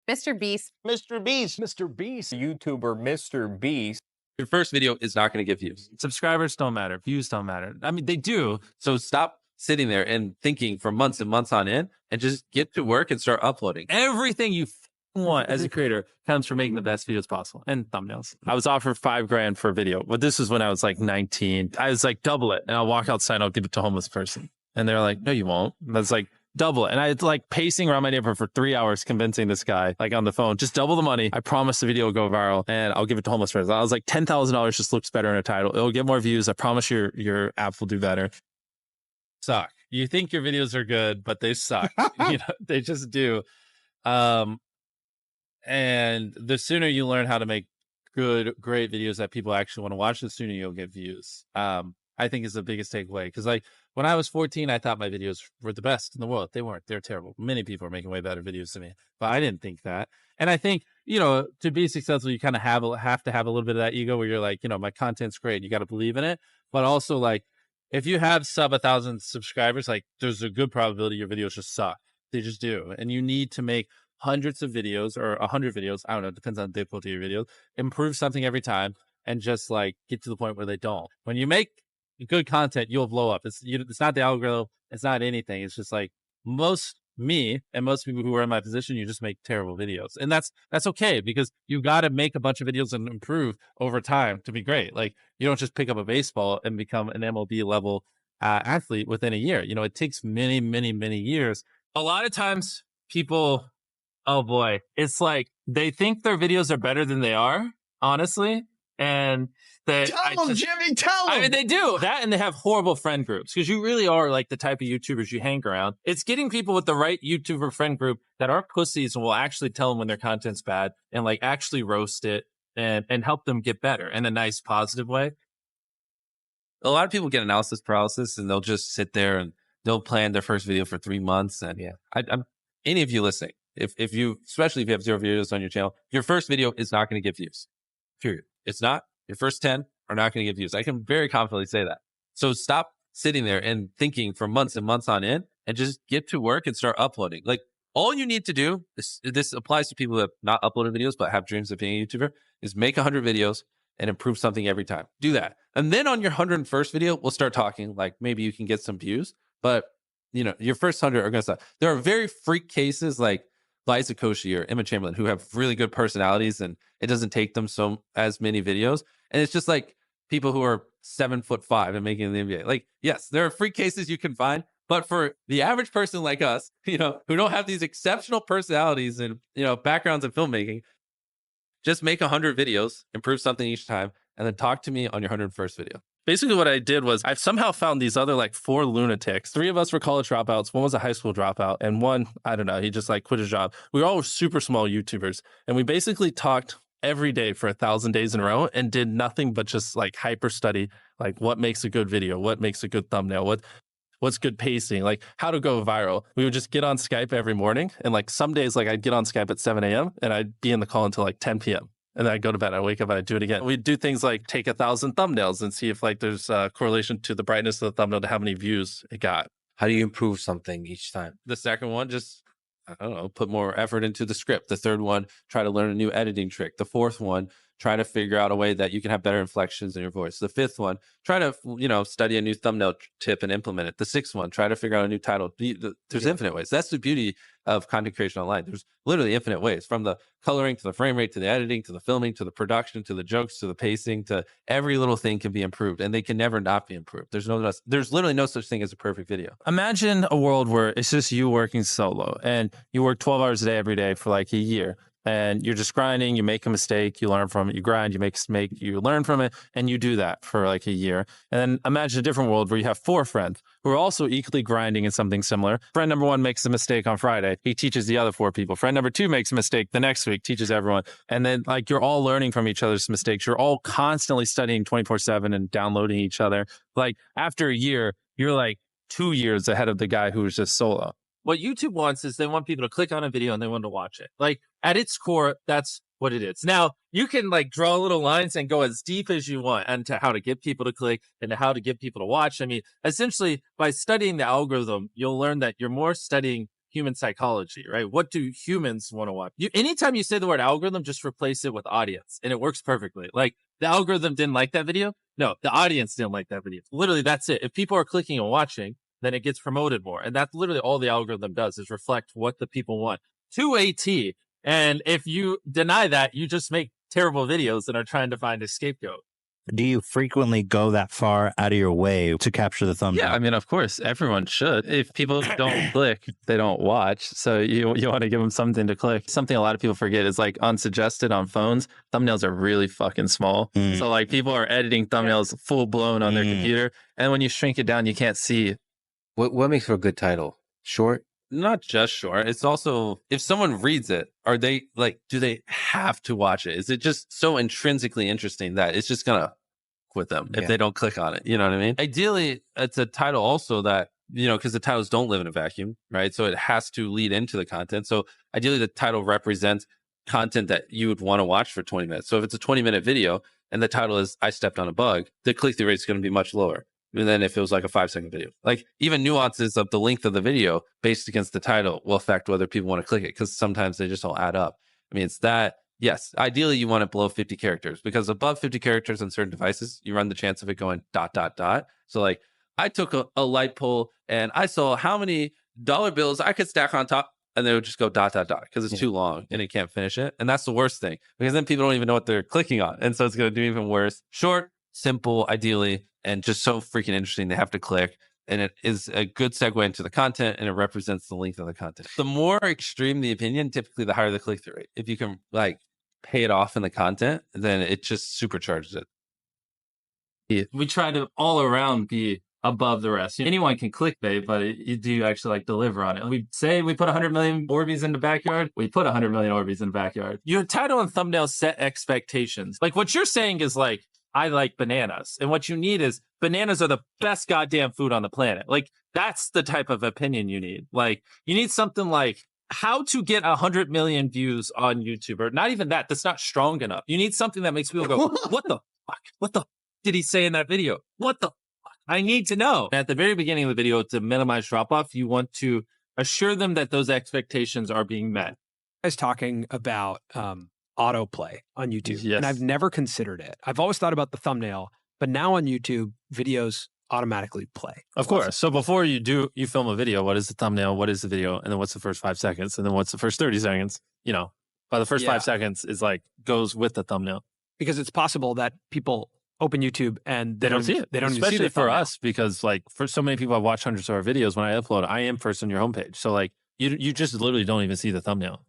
MrBeast. MrBeast. MrBeast. YouTuber MrBeast. Your first video is not going to get views. Subscribers don't matter. Views don't matter. I mean, they do. So stop sitting there and thinking for months and months on end and just get to work and start uploading. Everything you want as a creator comes from making the best videos possible and thumbnails. I was offered $5,000 for a video, but this was when I was like 19. I was like, double it. And I'll walk outside and I'll give it to a homeless person. And they're like, no, you won't. And I was like, double it. And I was like pacing around my neighborhood for 3 hours, convincing this guy like on the phone, just double the money. I promise the video will go viral and I'll give it to homeless person. I was like, $10,000 just looks better in a title. It'll get more views. I promise your app will do better. Suck. You think your videos are good, but they suck. They just do. And the sooner you learn how to make great videos that people actually want to watch, the sooner you'll get views. I think is the biggest takeaway. Because like when I was 14, I thought my videos were the best in the world. They weren't. They're terrible. Many people are making way better videos than me, but I didn't think that. And I think, to be successful, you kind of have to have a little bit of that ego where you're like, my content's great. You got to believe in it. But also like, if you have sub 1,000 subscribers, like there's a good probability your videos just suck. They just do. And you need to make hundreds of videos or 100 videos. I don't know. It depends on the difficulty of your videos. Improve something every time and just like get to the point where they don't. When you make good content, you'll blow up. It's not the algorithm. It's not anything. It's just like me and most people who are in my position, you just make terrible videos. And that's okay because you got to make a bunch of videos and improve over time to be great. Like you don't just pick up a baseball and become an MLB level athlete within a year. It takes many, many, many years. A lot of times people, oh boy, it's like they think their videos are better than they are, honestly. And tell them, Jimmy, tell them. I mean, they do that, and they have horrible friend groups because you really are like the type of YouTubers you hang around. It's getting people with the right YouTuber friend group that are pussies and will actually tell them when their content's bad and like actually roast it and help them get better in a nice, positive way. A lot of people get analysis paralysis and they'll just sit there and they'll plan their first video for 3 months. And I'm any of you listening, if you, especially if you have 0 videos on your channel, your first video is not going to get views. Period. It's not. Your first 10 are not going to get views. I can very confidently say that. So stop sitting there and thinking for months and months on end and just get to work and start uploading. Like all you need to do, this applies to people who have not uploaded videos but have dreams of being a YouTuber, is make 100 videos and improve something every time. Do that. And then on your 101st video, we'll start talking like maybe you can get some views, but your first 100 are going to suck. There are very freak cases like Liza Koshy or Emma Chamberlain who have really good personalities and it doesn't take them as many videos. And it's just like people who are 7'5" and making the NBA. Like, yes, there are freak cases you can find, but for the average person like us, who don't have these exceptional personalities and, backgrounds in filmmaking, just make 100 videos, improve something each time, and then talk to me on your 101st video. Basically what I did was I've somehow found these other like 4 lunatics. 3 of us were college dropouts. 1 was a high school dropout. And 1, I don't know, he just like quit his job. We were all super small YouTubers. And we basically talked every day for 1,000 days in a row and did nothing but just like hyper study, like what makes a good video, what makes a good thumbnail, what's good pacing, like how to go viral. We would just get on Skype every morning. And like some days, like I'd get on Skype at 7 a.m. and I'd be in the call until like 10 p.m. And then I'd go to bed, I'd wake up and I'd do it again. We'd do things like take 1,000 thumbnails and see if like there's a correlation to the brightness of the thumbnail to how many views it got. How do you improve something each time? The second one, just, I don't know, put more effort into the script. The third one, try to learn a new editing trick. The fourth one, try to figure out a way that you can have better inflections in your voice. The fifth one, try to, study a new thumbnail tip and implement it. The sixth one, try to figure out a new title. There's infinite ways. That's the beauty of content creation online. There's literally infinite ways, from the coloring to the frame rate, to the editing, to the filming, to the production, to the jokes, to the pacing, to every little thing can be improved and they can never not be improved. There's literally no such thing as a perfect video. Imagine a world where it's just you working solo and you work 12 hours a day every day for like a year. And you're just grinding, you make a mistake, you learn from it, you grind, you make a mistake, you learn from it, and you do that for like a year. And then imagine a different world where you have 4 friends who are also equally grinding in something similar. Friend number 1 makes a mistake on Friday. He teaches the other 4 people. Friend number 2 makes a mistake the next week, teaches everyone. And then like you're all learning from each other's mistakes. You're all constantly studying 24/7 and downloading each other. Like after a year, you're like 2 years ahead of the guy who was just solo. What YouTube wants is they want people to click on a video and they want to watch it. Like at its core, that's what it is. Now you can like draw little lines and go as deep as you want into how to get people to click and how to get people to watch. I mean, essentially by studying the algorithm, you'll learn that you're more studying human psychology, right? What do humans want to watch? Anytime you say the word algorithm, just replace it with audience, and it works perfectly. Like, the algorithm didn't like that video. No, the audience didn't like that video. Literally, that's it. If people are clicking and watching, then it gets promoted more. And that's literally all the algorithm does, is reflect what the people want to a T. And if you deny that, you just make terrible videos and are trying to find a scapegoat. Do you frequently go that far out of your way to capture the thumbnail? Yeah, I mean, of course, everyone should. If people don't click, they don't watch. So you want to give them something to click. Something a lot of people forget is like unsuggested on phones, thumbnails are really fucking small. So like people are editing thumbnails full blown on their computer. And when you shrink it down, you can't see. What makes for a good title? Short? Not just short. It's also, if someone reads it, are they like, do they have to watch it? Is it just so intrinsically interesting that it's just going to with them if they don't click on it? You know what I mean? Ideally, it's a title also that, you know, because the titles don't live in a vacuum, right? So it has to lead into the content. So ideally, the title represents content that you would want to watch for 20 minutes. So if it's a 20-minute video and the title is I stepped on a bug, the click-through rate is going to be much lower than if it was like a 5-second video. Like even nuances of the length of the video based against the title will affect whether people want to click it, because sometimes they just all add up. I mean, it's that. Yes, ideally you want it below 50 characters, because above 50 characters on certain devices, you run the chance of it going ... So like I took a light pole and I saw how many dollar bills I could stack on top, and they would just go ... because it's too long and it can't finish it. And that's the worst thing, because then people don't even know what they're clicking on. And so it's going to do even worse. Short, simple, ideally, and just so freaking interesting, they have to click. And it is a good segue into the content, and it represents the length of the content. The more extreme the opinion, typically the higher the click-through rate. If you can like pay it off in the content, then it just supercharges it. We try to all around be above the rest. Anyone can clickbait, but you do actually like deliver on it. We say we put 100 million Orbeez in the backyard. We put 100 million Orbeez in the backyard. Your title and thumbnail set expectations. Like what you're saying is like, I like bananas. And what you need is bananas are the best goddamn food on the planet. Like that's the type of opinion you need. Like you need something like how to get 100 million views on YouTube, or not even that. That's not strong enough. You need something that makes people go, what the fuck? What the did he say in that video? What the fuck? I need to know. At the very beginning of the video, to minimize drop off, you want to assure them that those expectations are being met. I was talking about autoplay on YouTube, Yes. and I've never considered it. I've always thought about the thumbnail, but now on YouTube, videos automatically play. Of course. So before you film a video, what is the thumbnail? What is the video? And then what's the first 5 seconds? And then what's the first 30 seconds? You know, by the first 5 seconds is like goes with the thumbnail. Because it's possible that people open YouTube and They don't see it. They don't Especially even see the for thumbnail. us, because like for so many people, I've watched hundreds of our videos. When I upload, I am first on your homepage. So like you just literally don't even see the thumbnail.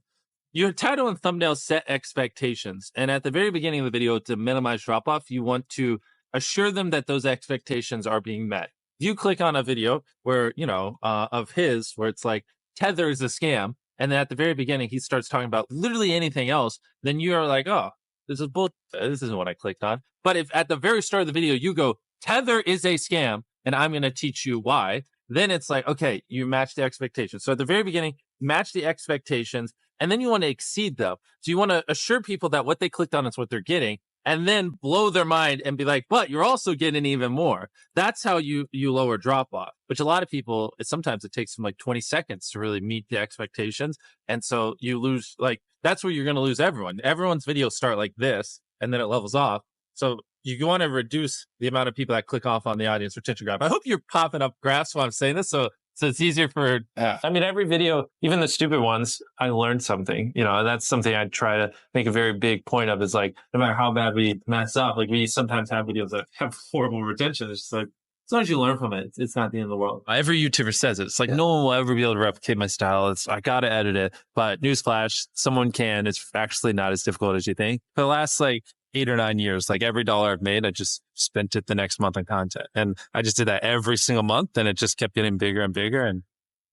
Your title and thumbnail set expectations. And at the very beginning of the video, to minimize drop off, you want to assure them that those expectations are being met. You click on a video where, you know, of his, where it's like Tether is a scam. And then at the very beginning, he starts talking about literally anything else. Then you are like, oh, this is bull. This isn't what I clicked on. But if at the very start of the video, you go, Tether is a scam, and I'm going to teach you why, then it's like, okay, you match the expectations. So at the very beginning, match the expectations, and then you want to exceed them. So you want to assure people that what they clicked on is what they're getting, and then blow their mind and be like, but you're also getting even more. That's how you lower drop off, which a lot of people, sometimes it takes them like 20 seconds to really meet the expectations. And so you lose, like, that's where you're going to lose everyone. Everyone's videos start like this, and then it levels off. So you want to reduce the amount of people that click off on the audience retention graph. I hope you're popping up graphs while I'm saying this, so it's easier for... I mean, every video, even the stupid ones, I learned something. You know, that's something I try to make a very big point of, is like, no matter how bad we mess up, like we sometimes have videos that have horrible retention. It's just like, as long as you learn from it, it's not the end of the world. Every YouTuber says it. It's like, no one will ever be able to replicate my style. I got to edit it. But newsflash, someone can. It's actually not as difficult as you think. For the last like 8 or 9 years, like every dollar I've made, I just spent it the next month on content. And I just did that every single month, and it just kept getting bigger and bigger. And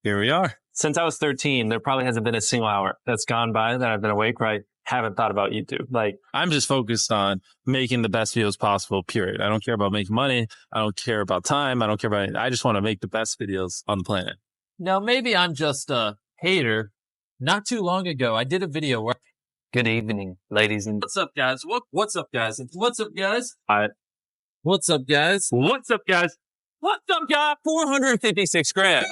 here we are. Since I was 13, there probably hasn't been a single hour that's gone by that I've been awake where I haven't thought about YouTube. Like, I'm just focused on making the best videos possible, period. I don't care about making money. I don't care about time. I don't care about anything. I just want to make the best videos on the planet. Now, maybe I'm just a hater. Not too long ago, I did a video where... good evening, ladies and... What's up, guys? What's up, guys? What's up, guys? Hi. What's up, guys? What's up, guys? What's up, guys? 456 grand.